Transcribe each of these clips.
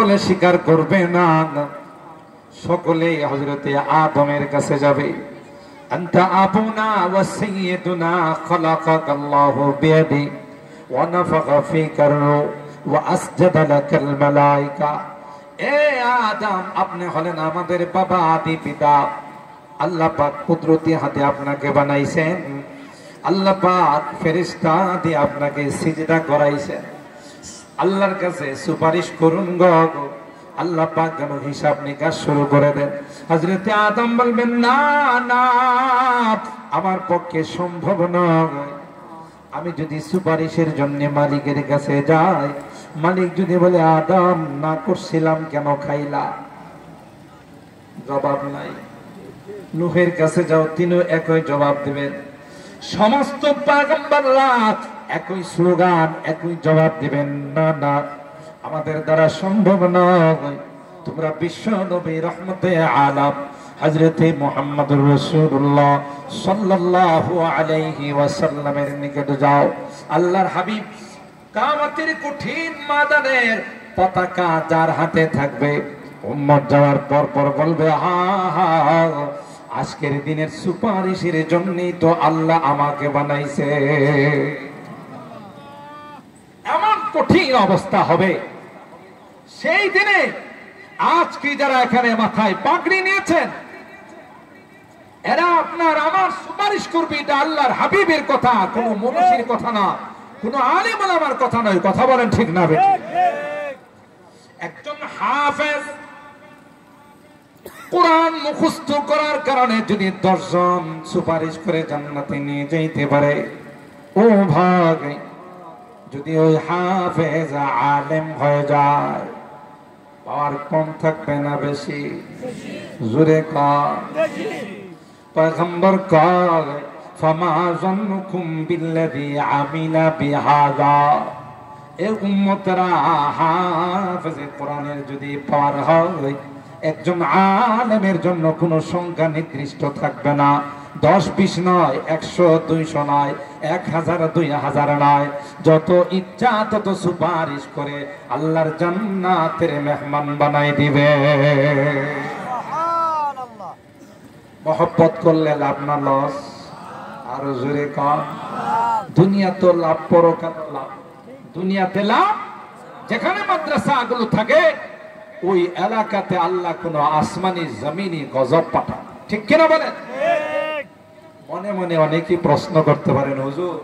সকলে স্বীকার করবে না, সকলেই হযরতে আদমের কাছে যাবে। আনতা আবুনা ওয়া সাইয়্যিদুনা খালাকাকাল্লাহু বিয়াদি ওয়া নাফাখা ফীকা রূহ ওয়া আসজাদা লাকাল মালায়েকা। এ আদম, আপনি হলেন আমাদের বাবা, আদি পিতা। আল্লাহ পাক কুদরতি হাতে আপনাকে বানাইছেন। আল্লাহ পাক ফেরেশতা দিয়ে আপনাকে সিজদা করাইছেন। আল্লাহর কাছে সুপারিশ করুন গো, আল্লাহ পাক যেন হিসাব নিকাশ শুরু করে দেন। হযরতে আদম বলবেন, না না, আমার পক্ষে সম্ভব নয়। আমি যদি সুপারিশের জন্য মালিকের কাছে যাই, মালিক যদি বলে, আদম না করছিলাম কেন খাইলা? জবাব নাই। নূহের কাছে যাও, তিনিও একই জবাব দিবেন। সমস্ত পয়গম্বররা একই স্লোগান, একই জবাব দিবেন, না না, আমাদের দ্বারা সম্ভব নয়। তোমরা বিশ্ব নবী রহমতে আলাম হযরতে মুহাম্মদুর রাসূলুল্লাহ সাল্লাল্লাহু আলাইহি ওয়াসাল্লামের নিকটে যাও। আল্লাহর হাবিব কিয়ামতের কঠিন ময়দানের পতাকা যার হাতে থাকবে, উম্মত যাওয়ার পর পর বলবে, হা হা, আজকের দিনের সুপারিশের জন্যই তো আল্লাহ আমাকে বানাইছে। এমন কঠিন অবস্থা হবে সেই দিনে। আজকে যারা এখানে মাথায় পাগড়ি নিয়েছেন, এরা আপনার আমার সুপারিশ করবে, এটা আল্লাহর হাবিবের কথা, কোন মনীষীর কথা না, কোন আলিম ওলামার কথা নয়। কথা বলেন ঠিক না বেঠিক? একজন হাফেজ কোরআন মুখস্থ করার কারণে যদি 10 জন সুপারিশ করে জান্নাতে নিয়ে যাইতে পারে, ও ভাগ, যদি ওই হাফেজ আলেম হয়ে যায়, পাওয়ার কম থাকবে না বেশি? জোরে কর। পয়গম্বর কর, ফামা যান্নুকুম বিল্লাযী আমিলা বিহাযা। এ উম্মতরা, হাফেজে কোরআনের যদি পাওয়ার হয়, একজন আলেমের জন্য কোনো সংখ্যা নির্দিষ্ট থাকবে না। 10-20 নয়, 100-200 নয়, 1000-2000 নয়, যত ইচ্ছা তত সুপারিশ করে আল্লাহর জান্নাতের মেহমান বানাই দিবে। মহব্বত করলে লাভ না লস? আরো জোরে কর। দুনিয়া তো লাভ, পরকাল লাভ। দুনিয়াতে লাভ, যেখানে মাদ্রাসা গুলো থাকে ওই এলাকাতে আল্লাহ কোন আসমানি জমিনি গজব পাঠান। ঠিক কিনা বলেন? মনে মনে অনেকেই প্রশ্ন করতে পারেন, হুজুর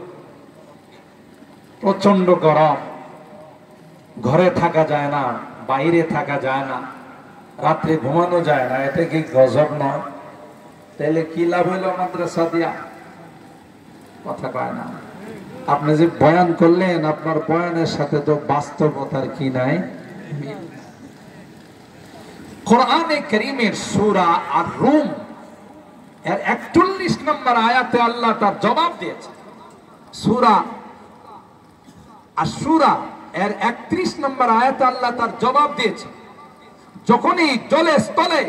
প্রচন্ড গরম, ঘরে থাকা যায় না, বাইরে থাকা যায় না, রাত্রে ঘুমানো যায় না, এটা কি গজব না? তাহলে কি লাভ হইল মাদ্রাসা দিয়া? কথা কয় না। আপনি যে বয়ান করলেন, আপনার বয়ানের সাথে তো বাস্তবতার কি নাই? কোরআনে কারীমের সূরা আর-রুম এর 41 নম্বর আয়াতে আল্লাহ তার জবাব দিয়েছে। সূরা আশ-শূরা এর 31 নম্বর আয়াতে আল্লাহ তার জবাব দিয়েছে। যখনই জলে স্থলে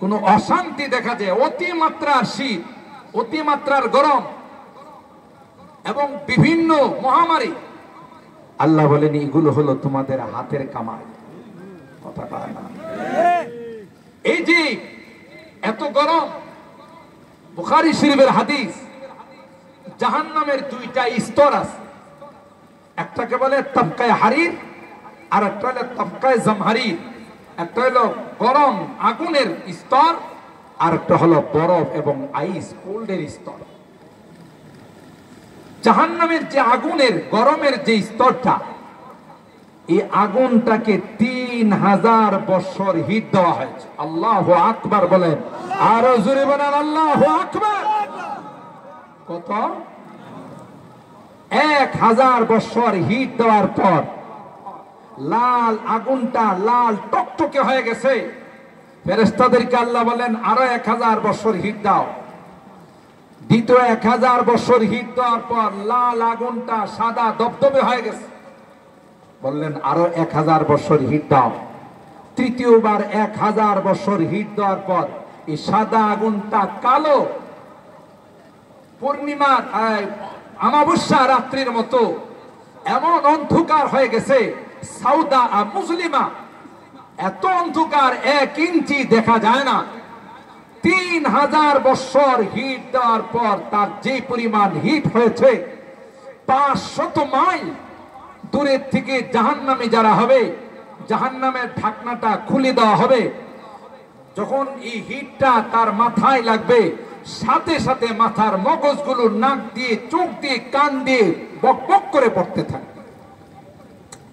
কোনো অশান্তি দেখা যায়, অতিমাত্রার শীত, অতিমাত্রার গরম এবং বিভিন্ন মহামারী, আল্লাহ বলেন এগুলো হলো তোমাদের হাতের কামাই। কথা বলে না? এই যে এত গরম, বুখারী শরীফের হাদিস, জাহান্নামের 2টা স্তর আছে। একটাকে বলে তাবকায়ে হারির, আর একটা হলো তাবকায়ে জামহারির। একটা হলো গরম আগুনের স্তর, আর একটা হলো বরফ এবং আইস কোল্ডের স্তর। জাহান্নামের যে আগুনের গরমের যে স্তরটা, এই আগুনটাকে 3000 বছর হিট দেওয়া হয়েছে। আল্লাহু আকবার বলেন, আরো জোরে বলেন আল্লাহু আকবার। কত? 1000 বছর হিট দেওয়ার পর লাল আগুনটা লাল টকটকে হয়ে গেছে। ফেরেশতাদেরকে আল্লাহ বলেন, আরো 1000 বছর হিট দাও। দ্বিতীয় 1000 বছর হিট দেওয়ার পর লাল আগুনটা সাদা দবদবে হয়ে গেছে। বললেন, আরো 1000 বছর হিট দাও। তৃতীয়বার 1000 বছর হিট দেওয়ার পর এই সাদা আগুনটা কালো পূর্ণিমা অমাবস্যা রাত্রির মতো এমন অন্ধকার হয়ে গেছে, সাউদা মুসলিমা, এত অন্ধকার 1 ইঞ্চি দেখা যায় না। 3000 বছর হিট দেওয়ার পর তার যে পরিমাণ হিট হয়েছে, 500 মাইল দূরের থেকে জাহান্নামী যারা হবে, জাহান্নামের ঢাকনাটা খুলে দেওয়া হবে। যখন এই হিটটা তার মাথায় লাগবে, সাথে সাথে মাথার মগজগুলো নাক দিয়ে, চোখ দিয়ে, কান দিয়ে বকবক করে পড়তে থাকবে,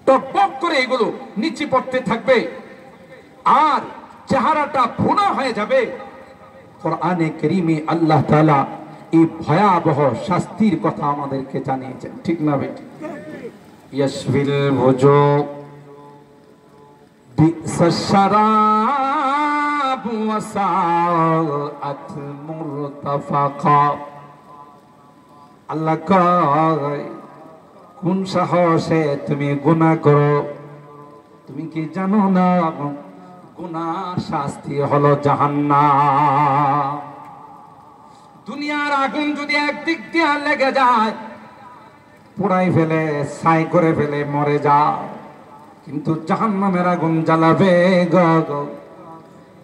টকবক করে এগুলো নিচে পড়তে থাকবে, আর চেহারাটা ভুনা হয়ে যাবে। কোরআনে কারীমে আল্লাহ তাআলা এই ভয়াবহ শাস্তির কথা আমাদেরকে জানিয়েছেন, ঠিক না বেটি? ইয়াসফিল বুজু বিসাশ শারাব ওয়া সাআত মুরতাফাকা। আল্লাহ কয়, কোন সাহসে তুমি গুনাহ করো? তুমি কি জানো না গুনার শাস্তি হলো জাহান্নাম? দুনিয়ার আগুন যদি একদিক দিয়ে লেগে যায়, পোড়াই ফেলে, ছাই করে ফেলে, মরে যায়, কিন্তু জাহান্নামের আগুন জ্বালাবে গো,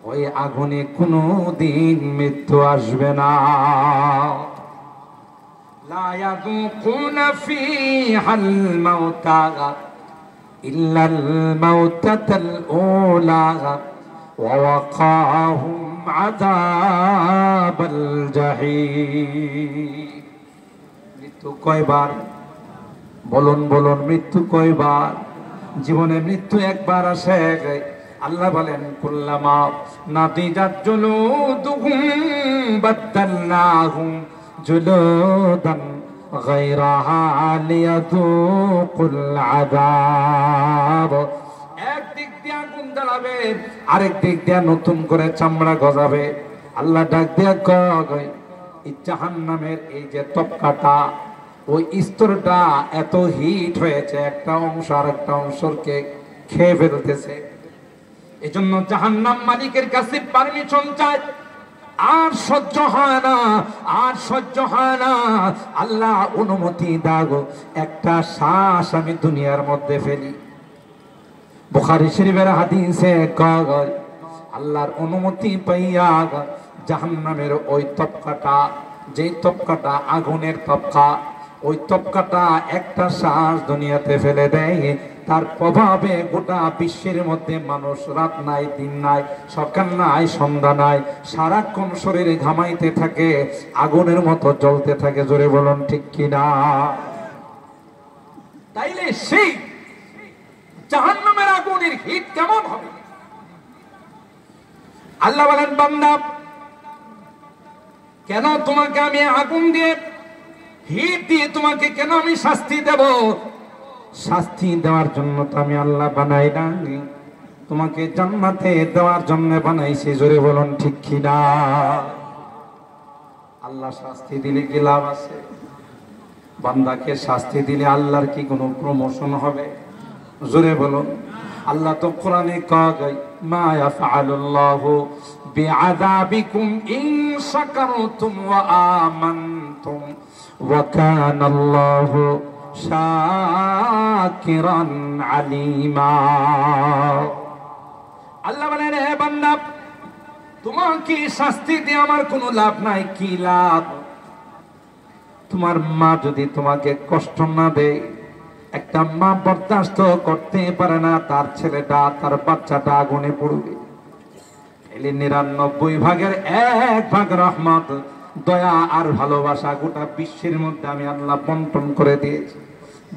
ওই আগুনে কোনদিন মৃত্যু আসবে না। লা ইয়াযুকুনা ফীহাল মাউতা ইল্লাল মাউতাতাল উলা ওয়া ওয়াকাহুম আযাবাল জাহিম। মৃত্যু কয়বার? বলুন বলুন, মৃত্যু কয়বার? জীবনে মৃত্যু একবার আসে। আল্লাহ বলেন, কুল্লামা নাদিজাত জুলুদুহুম বাদদালনাহুম জুলুদান গায়রাহা লিয়াযুকুল আযাব। একদিক দিয়ে আগুন জ্বালাবে, আরেক দিক দিয়ে নতুন করে চামড়া গজাবে। আল্লাহ ডাক দিয়ে কয়, এই জাহান্নামের এই যে তপকাটা, ওই স্তরটা এত হিট হয়েছে, একটা অংশ আর একটা অংশকে খেয়ে ফেলতেছে। এই জন্য জাহান্নাম মালিকের কাছে পারমিশন চায়, আর সহ্য হয় না, আর সহ্য হয় না। আল্লাহ অনুমতি দাও, একটা শ্বাস আমি দুনিয়ার মধ্যে ফেলি। বুখারী শরীফের হাদিসে কয়, আল্লাহর অনুমতি পাইয়া জাহান্নামের ওই তপকাটা, যেই তপকাটা আগুনের তপকা, ওই তপকাটা একটা শ্বাস দুনিয়াতে ফেলে দেয়, তার প্রভাবে গোটা বিশ্বের মধ্যে মানুষ রাত নাই, দিন নাই, সকাল নাই, সন্ধ্যা নাই, সারাক্ষণ শরীরে ঘামাইতে থাকে, আগুনের মতো জ্বলতে থাকে। জোরে বলুন ঠিক কিনা? তাইলে সেই জাহান্নামের আগুনের হিট কেমন হবে? আল্লাহ বলেন, বান্দা, কেন তোমাকে আমি আগুন দিয়ে, হিট দিয়ে তোমাকে কেন আমি শাস্তি দেব? শাস্তি দেওয়ার জন্য তো আমি আল্লাহ বানাই নাই, তোমাকে জান্নাতে দেওয়ার জন্য বানাইছি। জোরে বলুন ঠিক কিনা? আল্লাহ শাস্তি দিলে কি লাভ আছে? বান্দাকে শাস্তি দিলে আল্লাহর কি কোনো প্রমোশন হবে? জোরে বলুন। আল্লাহ তো কোরআনে কয়, মা ইয়াফআলুল্লাহু বিআযাবিকুম ইন শাকারতুম ওয়া আমানতুম ওয়া কানাল্লাহু শাকিরান আলিমা। আল্লাহ বলেন, হে বান্দা, তোমাকে শাস্তি দিয়ে আমার কোনো লাভ নাই। কি লাভ? তোমার মা যদি তোমাকে কষ্ট না দেয়, একটা মা বরদাস্ত করতে পারে না তার ছেলেটা, তার বাচ্চাটা আগুনে পড়বে, 99 ভাগের 1 ভাগ রহমত, দয়া আর ভালোবাসা গোটা বিশ্বের মধ্যে আমি আল্লাহ বন্টন করে দিয়েছি।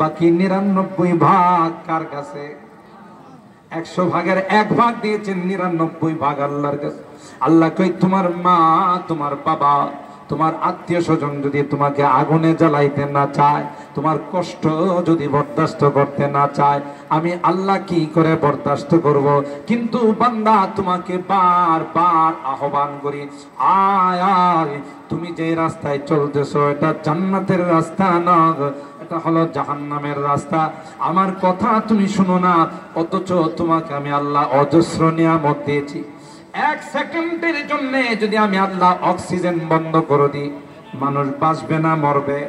বাকি 99 ভাগ কার কাছে? 100 ভাগের 1 ভাগ দিয়েছেন, 99 ভাগ আল্লাহর কাছে। আল্লাহ কই, তোমার মা, তোমার বাবা, তোমার আত্মীয় স্বজন যদি তোমাকে আগুনে জ্বালাইতে না চায়, তোমার কষ্ট যদি বরদাস্ত করতে না চায়, আমি আল্লাহ কি করে বরদাস্ত করব? কিন্তু বান্দা, তোমাকে বারবার আহ্বান করি, আয় আয়, তুমি যে রাস্তায় চলতেছো এটা জান্নাতের রাস্তা না, এটা হলো জাহান্নামের রাস্তা। আমার কথা তুমি শুনো না, অথচ তোমাকে আমি আল্লাহ অজস্র নিয়ামত দিয়েছি। 1 সেকেন্ডের জন্য যদি আমি আল্লাহ অক্সিজেন বন্ধ করে দিই, মানুষ বাঁচবে না মরবে?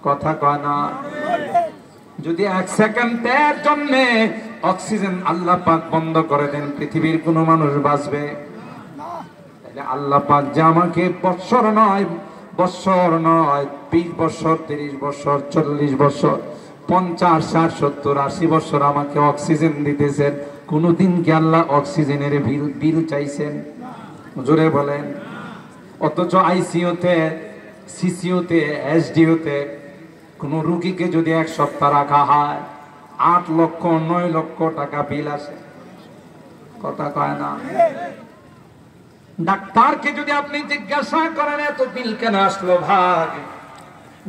কথা কয় না? যদি 1 সেকেন্ডের জন্য অক্সিজেন আল্লাহ পাক বন্ধ করে দেন, পৃথিবীর কোনো মানুষ বাঁচবে? আল্লাহ পাক যে আমাকে বৎসর নয় 20 বছর, 30 বছর, 40 বছর, 50, 60, 70, 80 বছর আমাকে অক্সিজেন দিতেছেন, কোনদিন কি আল্লাহ অক্সিজেনের বিল চাইছেন? জোরে বলেন। অথচ আইসিইউতে, সিসিইউতে, এসডিইউতে কোন রোগীকে যদি 1 সপ্তাহ রাখা হয় 8 লক্ষ 9 লক্ষ টাকা বিল আসে। কথা কয় না? ডাক্তারকে যদি আপনি জিজ্ঞাসা করেন এত বিল কেন আসলো ভাই,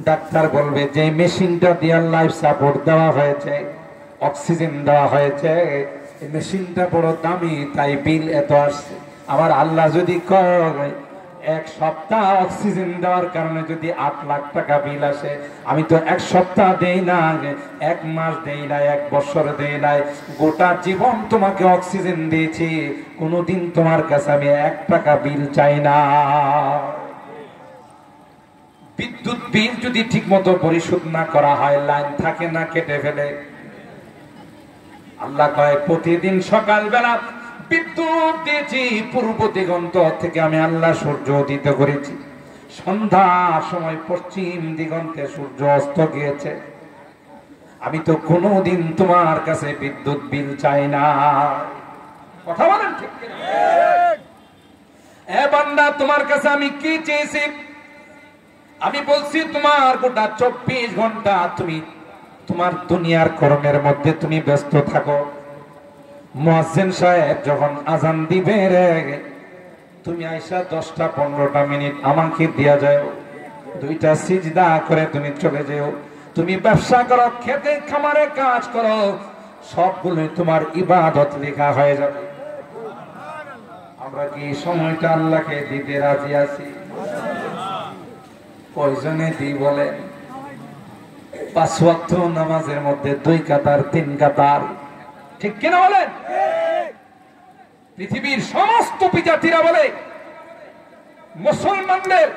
ডাক্তার বলবে যে মেশিনটা দিয়ে লাইফ সাপোর্ট দেওয়া হয়েছে, অক্সিজেন দেওয়া হয়েছে, এই মেশিনটা বড় দামি তাই বিল এত আসছে। আবার আল্লাহ যদি কয় 1 সপ্তাহ অক্সিজেন দেওয়ার কারণে যদি 8 লাখ টাকা বিল আসে, আমি তো 1 সপ্তাহ দেই না, 1 মাস দেই না, 1 বছর দেই নাই, গোটা জীবন তোমাকে অক্সিজেন দিয়েছি, কোনোদিন তোমার কাছে আমি 1 টাকা বিল চাই না। বিদ্যুৎ বিল যদি ঠিক মতো পরিশোধ না করা হয়, লাইন থাকে না, কেটে ফেলে। আল্লাহ কয় প্রতিদিন সকালবেলা বিদ্যুৎ দিয়েছি, পূর্ব দিগন্ত থেকে আমি আল্লাহ সূর্য উদিত করেছি, সন্ধ্যার সময় পশ্চিম দিগন্তে সূর্য অস্ত গিয়েছে, আমি তো কোনোদিন তোমার কাছে বিদ্যুৎ বিল চাই না। কথা বলেন ঠিক কিনা? এ বান্দা, তোমার কাছে আমি কি চেয়েছি? আমি বলছি তোমার গোটা 24 ঘন্টা তুমি তোমার দুনিয়ার কর্মের মধ্যে তুমি ব্যস্ত থাকো। মুয়াজ্জিন সাহেব যখন আজান দিবে রে, তুমি আইসা 10-15 মিনিট আমাকে দিয়া যাও, 2টা সিজদা করে তুমি চলে যাও। তুমি ব্যবসা করো, খেতে খামারে কাজ করো, সবগুলো তোমার ইবাদত লেখা হয়ে যাবে। আমরা কি সময়টা আল্লাহকে দিতে রাজি আছি? কয়জনে দিই বলে? 5 ওয়াক্ত নামাজের মধ্যে 2 কাতার 3 কাতার, ঠিক কিনা বলেন? পৃথিবীর সমস্ত বিজাতিরা বলে মুসলমানদের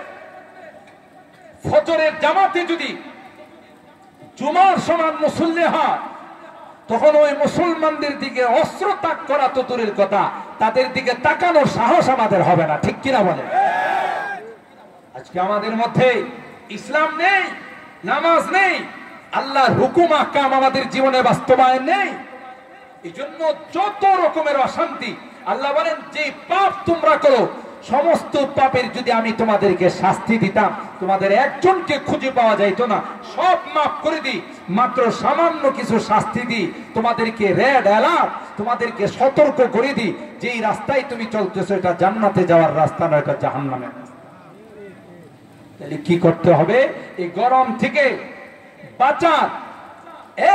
ফজরের জামাতে যদি জুমার সমান মুসল্লি হয়, তখন ওই মুসলমানদের দিকে অস্ত্র তাক করা তো দূরের কথা, তাদের দিকে তাকানোর সাহস আমাদের হবে না, ঠিক কিনা বলেন? আজকে আমাদের মধ্যে ইসলাম নেই, নামাজ নেই, আল্লাহর হুকুম আহকাম আমাদের জীবনে বাস্তবায়ন নেই। এই জন্য যত রকমের অশান্তি। আল্লাহ বলেন যে পাপ তোমরা করো, সমস্ত পাপের যদি আমি তোমাদেরকে শাস্তি দিতাম, তোমাদের একজনকে খুঁজে পাওয়া যাইতো না, সব মাফ করে দিই, মাত্র সামান্য কিছু শাস্তি দিই, তোমাদেরকে রেড অ্যালার্ট, তোমাদেরকে সতর্ক করে দিই যে এই রাস্তায় তুমি চলতেছো, এটা জান্নাতে যাওয়ার রাস্তা নয়, এটা জাহান্নামের রাস্তা। তাহলে কি করতে হবে? এই গরম থেকে বাঁচার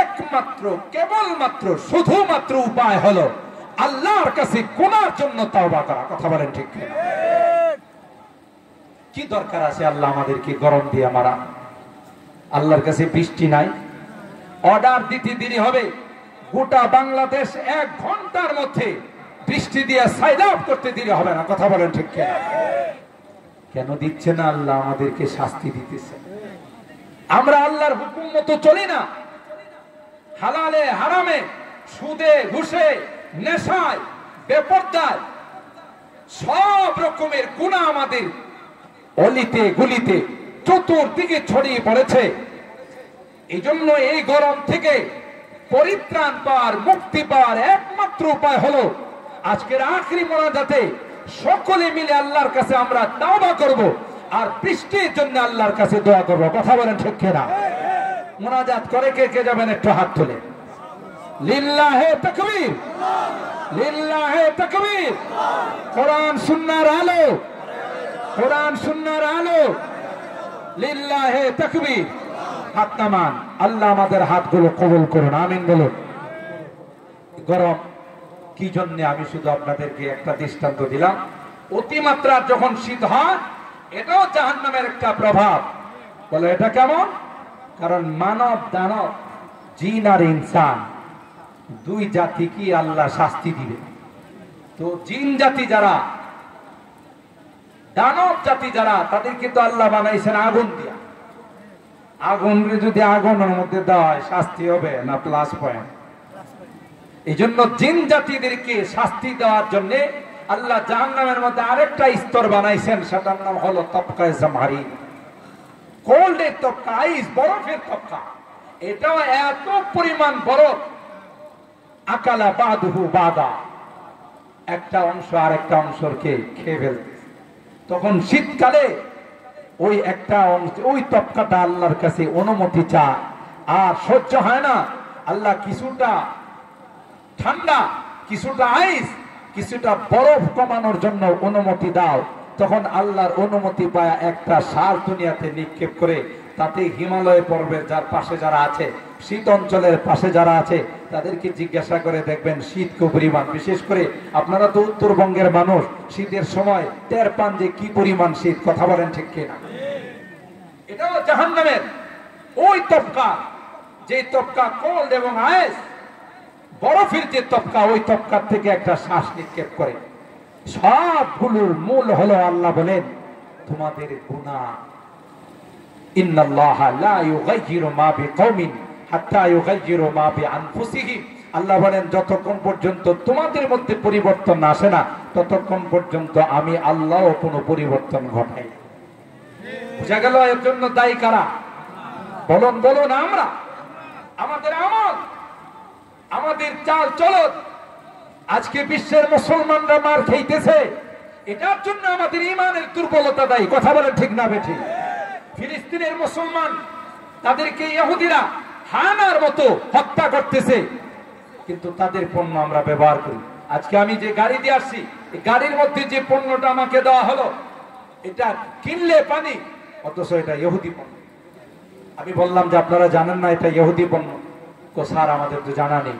একমাত্র, কেবলমাত্র, শুধুমাত্র উপায় হলো আল্লাহর কাছে গুনার জন্য তওবা করা। কথা বলেন ঠিক কিনা? কি দরকার আছে আল্লাহ আমাদেরকে গরম দিয়ে মারা? আল্লাহর কাছে বৃষ্টি নাই, অর্ডার দিতে দেরি হবে, গোটা বাংলাদেশ 1 ঘন্টার মধ্যে বৃষ্টি দিয়ে সাইলাব করতে দেরি হবে না। কথা বলেন ঠিক কিনা? কেন দিচ্ছে না? আল্লাহ আমাদেরকে শাস্তি দিতেছে। আমরা আল্লাহর হুকুম মতো চলি না, হালালে হারামে, সুদে ঘুষে, নেশায়, বেপরদায়, সব রকমের গুনাহ আমাদের অলিতে গলিতে চতুর্দিকে ছড়িয়ে পড়েছে। এই জন্য এই গরম থেকে পরিত্রাণ পাওয়ার, মুক্তি পাওয়ার একমাত্র উপায় হলো আজকের আখরি মোনাজাতে সকলে মিলে আল্লাহর কাছে আমরা তওবা করব আর বৃষ্টির জন্য আল্লাহর কাছে দোয়া করব। কথা বলেন ঠিক কিনা? মোনাজাত করে কে কে যাবেন একটু হাত তুলে। লিল্লাহে তাকবীর, লিল্লাহে তাকবীর। কোরআন সুন্নাহর আলো, কোরআন সুন্নাহর আলো, লিল্লাহে তাকবীর। হাত নামান। আল্লাহ আমাদের হাতগুলো কবুল করুন, আমিন বলুন। গরম কি জন্য আমি শুধু আপনাদেরকে একটা দৃষ্টান্ত দিলাম। অতিমাত্রার যখন শীত হয়, এটাও জাহান্নামের একটা প্রভাব। বলে এটা কেমন? কারণ মানব দানব, জিন আর ইনসান, 2 জাতি কি আল্লাহ শাস্তি দিবে। তো জিন জাতি যারা, দানব জাতি যারা, তাদেরকে তো আল্লাহ বানাইছেন আগুন দিয়া। আগুনরে যদি আগুনের মধ্যে দেওয়া হয় শাস্তি হবে না প্লাস পয়েন্ট? এই জন্য জিন জাতিদেরকে শাস্তি দেওয়ার জন্য আল্লাহ জাহান্নামের মধ্যে আরেকটা স্তর বানাইছেন, সেটার নাম হলো তবকায়ে জামহারি। কোল্ডের তবকা, আইস, বরফের তবকা। এটাও এত পরিমাণ বরফ, আকালা বাদুহু বাদা, একটা অংশ আর একটা অংশকে খেয়ে ফেলতে। তখন শীতকালে ওই একটা অংশ, ওই তবকাটা আল্লাহর কাছে অনুমতি চায়, আর সহ্য হয় না। আল্লাহ কিছুটা ঠান্ডা, কিছুটা আইস, কিছুটা বরফ কমানোর জন্য অনুমতি দাও। তখন আল্লাহর অনুমতি পায় একটা সার দুনিয়াতে নিক্ষেপ করে, তাতে হিমালয় পর্বের যার পাশে যারা আছে, শীত অঞ্চলের পাশে যারা আছে, তাদেরকে জিজ্ঞাসা করে দেখবেন শীত কি পরিমাণ। বিশেষ করে আপনারা তো উত্তরবঙ্গের মানুষ, শীতের সময় টের পান যে কি পরিমাণ শীত। কথা বলেন ঠিক কিনা? এটাও জাহান্নামের ওই তবকা, যে তবকা কোল্ড এবং আইস, বরফের যে তবকা, ওই তবকার থেকে একটা শ্বাস নিক্ষেপ করে। সবগুলোর মূল হলো আল্লাহ বলেন তোমাদের গুনাহ। ইন্নাল্লাহা লা ইউগাইয়িরু মা বিকওমিন হাত্তা ইউগাইয়িরু মা বিআনফুসিহিম। আল্লাহ বলেন যতক্ষণ পর্যন্ত তোমাদের মধ্যে পরিবর্তন আসে না, ততক্ষণ পর্যন্ত আমি আল্লাহও কোনো পরিবর্তন ঘটাই। বুঝা গেল এর জন্য দায়ী কারা? বলুন বলুন। আমরা, আমাদের আমল, আমাদের চাল চলন। আজকে বিশ্বের মুসলমানরা মার খাইতেছে, এটার জন্য আমাদের ইমানের দুর্বলতা দায়ী। কথা বলেন ঠিক না বেঠিক? ফিলিস্তিনের মুসলমান, তাদেরকে ইহুদিরা হানার মতো হত্যা করতেছে, কিন্তু তাদের পণ্য আমরা ব্যবহার করি। আজকে আমি যে গাড়ি দিয়ে আসছি, এই গাড়ির মধ্যে যে পণ্যটা আমাকে দেওয়া হলো, এটা কিনলে পানি, অথচ এটা ইহুদি পণ্য। আমি বললাম যে আপনারা জানেন না এটা ইহুদি পণ্য? স্যার আমাদের তো জানা নেই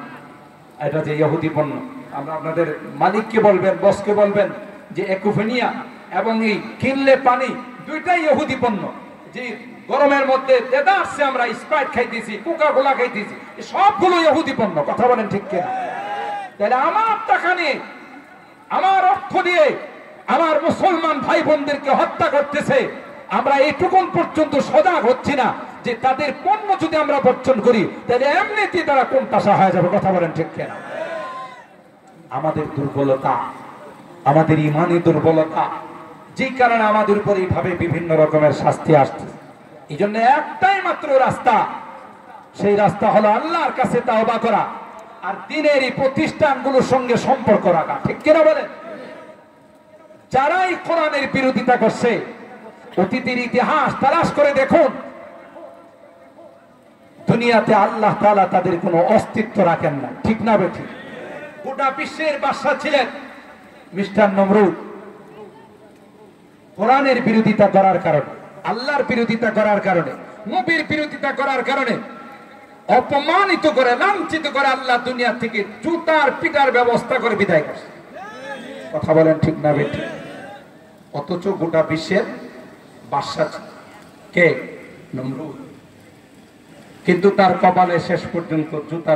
এটা যে ইহুদি পণ্য। আমরা আপনাদের মালিককে বলবেন, বসকে বলবেন যে একুফেনিয়া এবং এই কিনলে পানি দুইটাই ইহুদি পণ্য। যে গরমের মধ্যে দেদা আসছে, আমরা স্প্রাইট খাইতেছি, কোকা কোলা খাইতেছি, সবগুলো ইহুদি পণ্য। কথা বলেন ঠিক কিনা? তাহলে আমার টাকা নিয়ে, আমার অর্থ দিয়ে আমার মুসলমান ভাই বোনদেরকে হত্যা করতেছে, আমরা এইটুকুন পর্যন্ত সজাগ হচ্ছি না যে তাদের পণ্য যদি আমরা বর্জন করি তাহলে এমনিতে তারা কোন তাসা হয়ে যাবে। কথা বলেন ঠিক কিনা? আমাদের দুর্বলতা, আমাদের ইমানি দুর্বলতা, যে কারণে আমাদের উপর এইভাবে বিভিন্ন রকমের শাস্তি আসছে। এই জন্য একটাই মাত্র রাস্তা, সেই রাস্তা হলো আল্লাহর কাছে তাওবা করা আর দ্বীনের এই প্রতিষ্ঠানগুলোর সঙ্গে সম্পর্ক রাখা। ঠিক কিনা বলেন? যারাই কোরআনের বিরোধিতা করছে, অতীতের ইতিহাস তালাশ করে দেখুন, দুনিয়াতে আল্লাহ তাআলা তাদের কোনো অস্তিত্ব রাখেন না। ঠিক না বেঠিক? গোটা বিশ্বের বাদশা ছিলেন মিস্টার নমরুদ। কোরআনের বিরোধিতা করার কারণে, আল্লাহর বিরোধিতা করার কারণে, নবীর বিরোধিতা করার কারণে অপমানিত করে, লাঞ্ছিত করে আল্লাহ দুনিয়া থেকে জুতার পিটার ব্যবস্থা করে বিদায় করছে। কথা বলেন ঠিক না বেঠিক? অথচ গোটা বিশ্বের বাদশা কে? নমরুদ। কিন্তু তার কপালে শেষ পর্যন্ত জুতা